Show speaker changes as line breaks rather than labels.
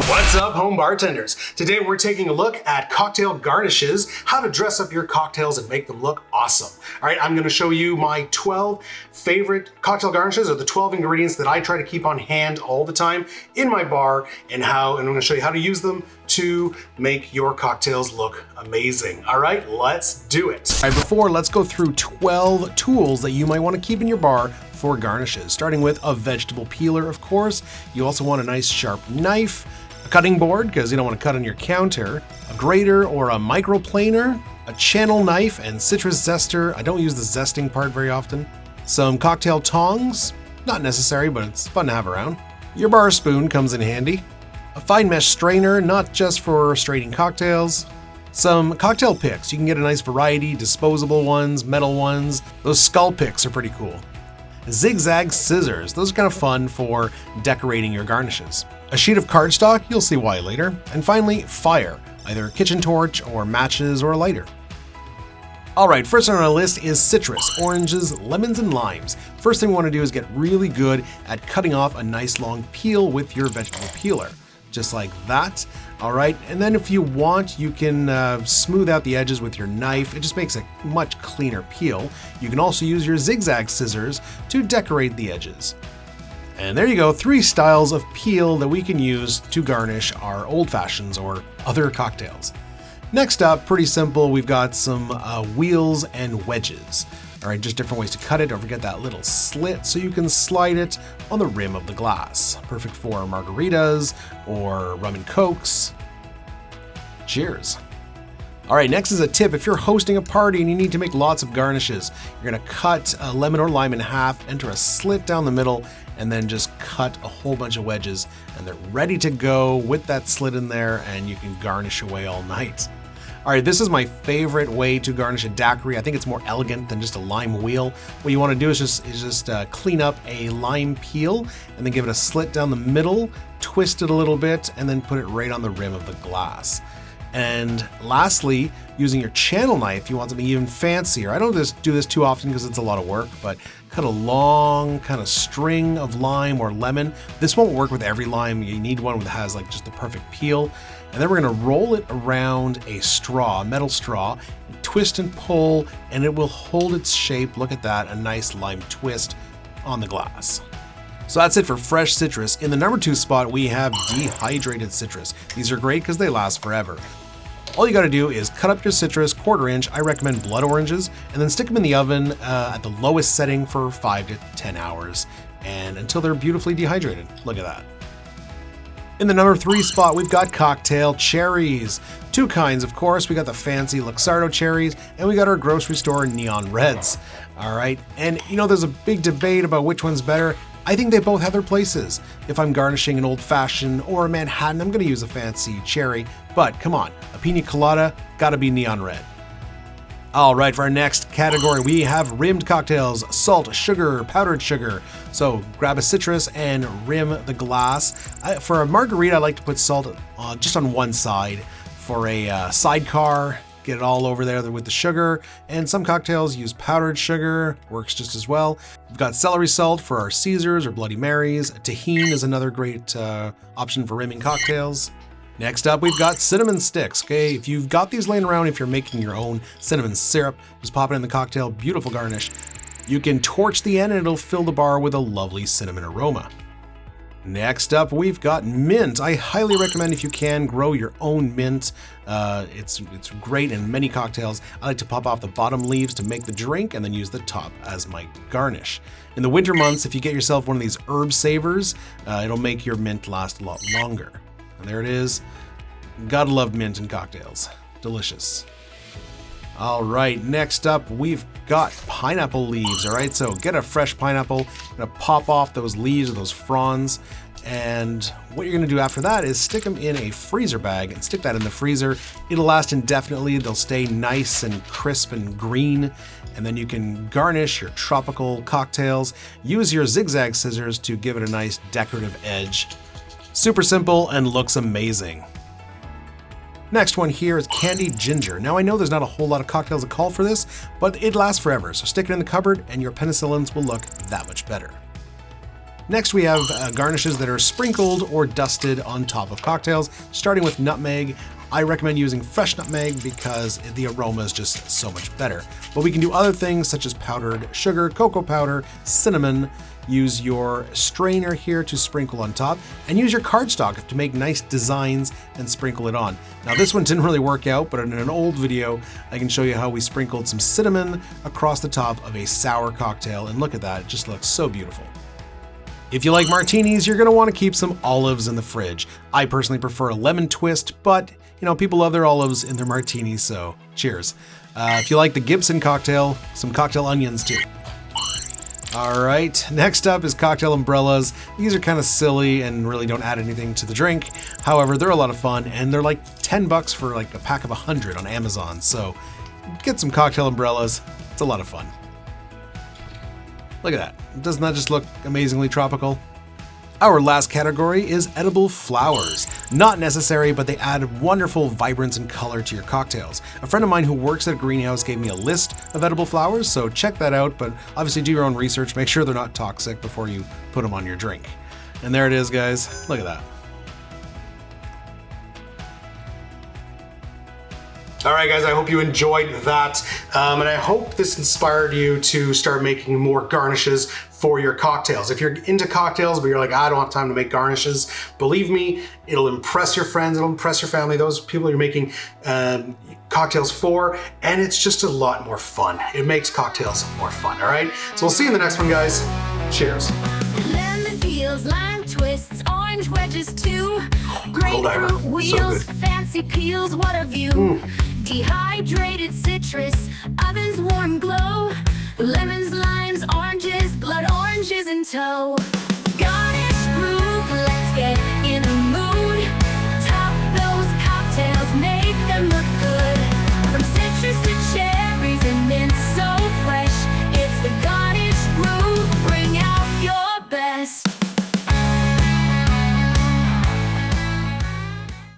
What's up, home bartenders? Today we're taking a look at cocktail garnishes, how to dress up your cocktails and make them look awesome. All right, I'm gonna show you my 12 favorite cocktail garnishes, or the 12 ingredients that I try to keep on hand all the time in my bar, and I'm gonna show you how to use them to make your cocktails look amazing. All right, let's do it. All right, let's go through 12 tools that you might wanna keep in your bar for garnishes, starting with a vegetable peeler, of course. You also want a nice sharp knife, a cutting board, because you don't want to cut on your counter, a grater or a microplaner, a channel knife and citrus zester. I don't use the zesting part very often. Some cocktail tongs, not necessary, but it's fun to have around. Your bar spoon comes in handy. A fine mesh strainer, not just for straining cocktails. Some cocktail picks. You can get a nice variety, disposable ones, metal ones. Those skull picks are pretty cool. Zigzag scissors, those are kind of fun for decorating your garnishes. A sheet of cardstock, you'll see why later. And finally, fire, either a kitchen torch or matches or a lighter. All right, first on our list is citrus, oranges, lemons, and limes. First thing we want to do is get really good at cutting off a nice long peel with your vegetable peeler, just like that. All right, and then if you want, you can smooth out the edges with your knife. It just makes a much cleaner peel. You can also use your zigzag scissors to decorate the edges. And there you go, 3 styles of peel that we can use to garnish our old fashions or other cocktails. Next up, pretty simple, we've got some wheels and wedges. All right, just different ways to cut it. Don't forget that little slit so you can slide it on the rim of the glass. Perfect for margaritas or rum and cokes. Cheers. All right, next is a tip. If you're hosting a party and you need to make lots of garnishes, you're gonna cut a lemon or lime in half, enter a slit down the middle, and then just cut a whole bunch of wedges, and they're ready to go with that slit in there, and you can garnish away all night. All right, this is my favorite way to garnish a daiquiri. I think it's more elegant than just a lime wheel. What you want to do is just clean up a lime peel and then give it a slit down the middle, twist it a little bit, and then put it right on the rim of the glass. And lastly, using your channel knife, you want something even fancier. I don't do this too often because it's a lot of work, but cut a long kind of string of lime or lemon. This won't work with every lime. You need one that has like just the perfect peel. And then we're gonna roll it around a straw, a metal straw, twist and pull, and it will hold its shape. Look at that, a nice lime twist on the glass. So that's it for fresh citrus. In the number 2 spot, we have dehydrated citrus. These are great because they last forever. All you gotta do is cut up your citrus, 1/4 inch. I recommend blood oranges, and then stick them in the oven at the lowest setting for 5 to 10 hours, and until they're beautifully dehydrated. Look at that. In the number 3 spot, we've got cocktail cherries. 2 kinds, of course. We got the fancy Luxardo cherries, and we got our grocery store neon reds. All right, and you know, there's a big debate about which one's better. I think they both have their places. If I'm garnishing an old fashioned or a Manhattan, I'm gonna use a fancy cherry, but come on, a pina colada, gotta be neon red. All right, for our next category, we have rimmed cocktails, salt, sugar, powdered sugar. So grab a citrus and rim the glass. For a margarita, I like to put salt just on one side. For a sidecar, get it all over there with the sugar. And some cocktails use powdered sugar, works just as well. We've got celery salt for our Caesars or Bloody Marys. Tahini is another great option for rimming cocktails. Next up, we've got cinnamon sticks. Okay, if you've got these laying around, if you're making your own cinnamon syrup, just pop it in the cocktail, beautiful garnish. You can torch the end and it'll fill the bar with a lovely cinnamon aroma. Next up, we've got mint. I highly recommend, if you can, grow your own mint. It's great in many cocktails. I like to pop off the bottom leaves to make the drink and then use the top as my garnish. In the winter months, if you get yourself one of these herb savers, it'll make your mint last a lot longer. And there it is. Gotta love mint in cocktails. Delicious. All right, next up, we've got pineapple leaves. All right, so get a fresh pineapple, gonna pop off those leaves or those fronds. And what you're gonna do after that is stick them in a freezer bag and stick that in the freezer. It'll last indefinitely. They'll stay nice and crisp and green. And then you can garnish your tropical cocktails. Use your zigzag scissors to give it a nice decorative edge. Super simple and looks amazing. Next one here is Candied Ginger. Now I know there's not a whole lot of cocktails that call for this, but it lasts forever, so stick it in the cupboard and your penicillins will look that much better. Next, we have garnishes that are sprinkled or dusted on top of cocktails, starting with nutmeg. I recommend using fresh nutmeg because the aroma is just so much better. But we can do other things such as powdered sugar, cocoa powder, cinnamon. Use your strainer here to sprinkle on top, and use your cardstock to make nice designs and sprinkle it on. Now this one didn't really work out, but in an old video, I can show you how we sprinkled some cinnamon across the top of a sour cocktail, and look at that, it just looks so beautiful. If you like martinis, you're gonna wanna keep some olives in the fridge. I personally prefer a lemon twist, but you know, people love their olives in their martinis, so cheers. If you like the Gibson cocktail, some cocktail onions too. All right, next up is cocktail umbrellas. These are kind of silly and really don't add anything to the drink. However, they're a lot of fun, and they're like 10 bucks for like a pack of 100 on Amazon. So get some cocktail umbrellas. It's a lot of fun. Look at that. Doesn't that just look amazingly tropical? Our last category is edible flowers. Not necessary, but they add wonderful vibrance and color to your cocktails. A friend of mine who works at a greenhouse gave me a list of edible flowers, so check that out, but obviously do your own research. Make sure they're not toxic before you put them on your drink. And there it is, guys. Look at that. All right, guys, I hope you enjoyed that. And I hope this inspired you to start making more garnishes for your cocktails. If you're into cocktails, but you're like, I don't have time to make garnishes, believe me, it'll impress your friends, it'll impress your family, those people you're making cocktails for, and it's just a lot more fun. It makes cocktails more fun, all right? So we'll see you in the next one, guys. Cheers.
Lemon peels, lime twists, orange wedges too. Grapefruit wheels, so fancy peels, what a view. Dehydrated citrus, oven's warm glow. Lemons, limes, oranges, blood oranges in tow. Garnish